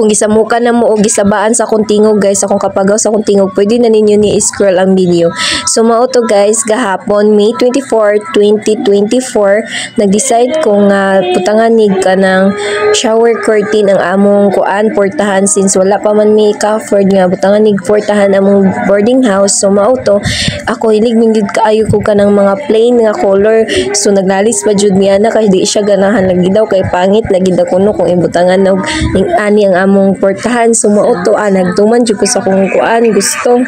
kung gisamukan na mo o gisabaan sa akong tingog guys, akong kapagaw sa akong tingog, pwede na ninyo ni scroll ang video. So mao to guys, gahapon May 24, 2024 nag-decide ko nga putangan nig ka ng shower curtain ang among kuan portahan, since wala pa man may covered nga butangan nig portahan among boarding house. So mao to, ako hilig minggid kaayo ko ka ng mga plain nga color, so naglalis pa jud mi ana kay di siya ganahan lagi daw kay pangit lagi daw kuno kung ibutangan og ning ani ang among portahan. So mao to, nagtuman jud ko sa kung kuan gusto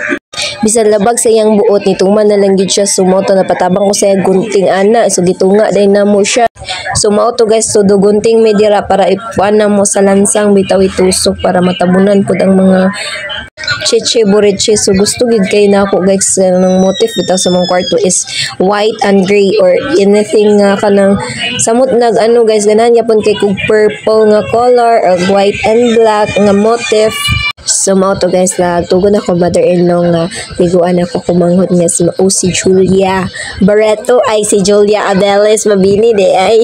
bisan labag sa iyang buot, nituman na lang gid siya. So mao to, napatabang ko sa iyang gunting ana, so gitunga day na mo siya. So mao to guys, so gunting medira para ipuan na mo sa lansang bitaw itusok para matabunan pud ang mga cheche boreche. So gusto gid kay na ako guys ng motif bitaw sa mong kwarto is white and gray or anything nga kanang samot nag ano guys, ganahan yapon kay kog purple nga color or white and black nga motif. So mao to guys, tugon ako mother-in-law nga liguan ako kumanghod nga si Julia Barreto ay si Julia Adeles mabini de ay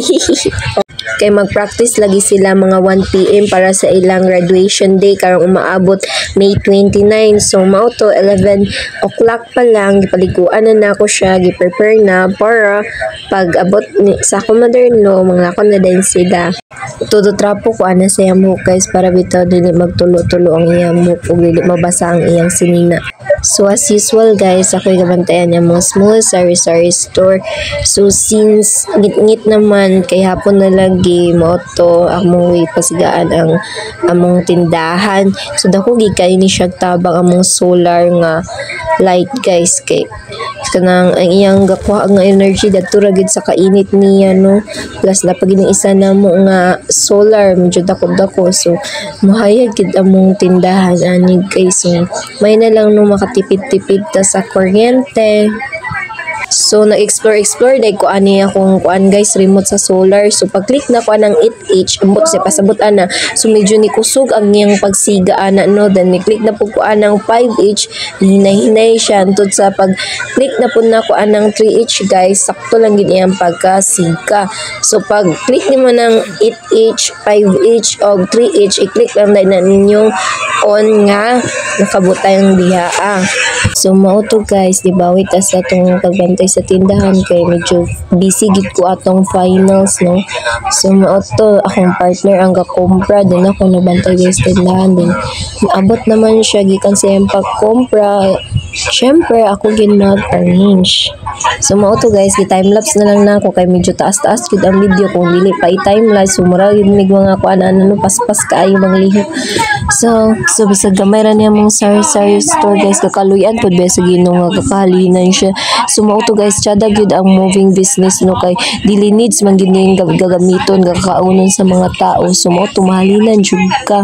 kay mag-practice lagi sila mga 1 PM para sa ilang graduation day karong umaabot May 29. So mao to 11 o'clock pa lang gipaliguan na ako siya, gi-prepare na para pag abot sa ako mother-in-law mga ako na din sila. Todo trapo ko ana sa iyang buhok guys para bitaw dili magtulo-tulo ang iyang buhok ug dili mabasa ang iyang sinina. So as usual guys, ako'y gabantayan yung mga small sari-sari store. So since ngit-ngit naman kay hapon na lagi mo to among way pasigaan ang among tindahan. So dako gikay ni siya tabang among solar nga light guys, kay kanang ang iyang gakuha nga energy dadto ra gid sa kainit niya no. Plus na pag isa na mo nga solar medyo dako-dako, so mahayag gid among tindahan ani guys. So may na lang no makatipid-tipid ta sa kuryente. So nag-explore dahil ko ani akong kuan guys remote sa solar. So pag-click na ko ng 8H ambot siya pasabot ana, so medyo ni kusog ang iyang pagsiga ana no. Then ni-click na po ko ng 5H, hinay-hinay siya antud sa pag-click na po na ko ng 3H guys, sakto lang gid iyang pagkasiga. So pag-click nimo ng 8H, 5H o 3H, i-click lang dahil na ninyong on nga nakabutay ang diha. So mao to guys, di ba wait sa atong pagbantay sa tindahan kay medyo busy gid ko atong finals no. So mao to, akong partner ang gakompra din ako nabantay guys tindahan din. Abot naman siya gikan sa iyang pagkompra. Syempre ako gid nag-arrange. So mao to guys, i-timelapse na lang na ako kay medyo taas-taas gid ang video kung dili pa i-timelapse. So mura gid mig mga kuan ano paspas kaayo mga lihok. So bisag gamay ra niya mong sari-sari store guys, kakaluyan pud ba sa Ginoo nga kakahalinan siya. So mao to guys, tsada gyud ang moving business no kay dili needs man gid ning gagamiton kakaunon sa mga tao. So mao to mahalinan jud ka.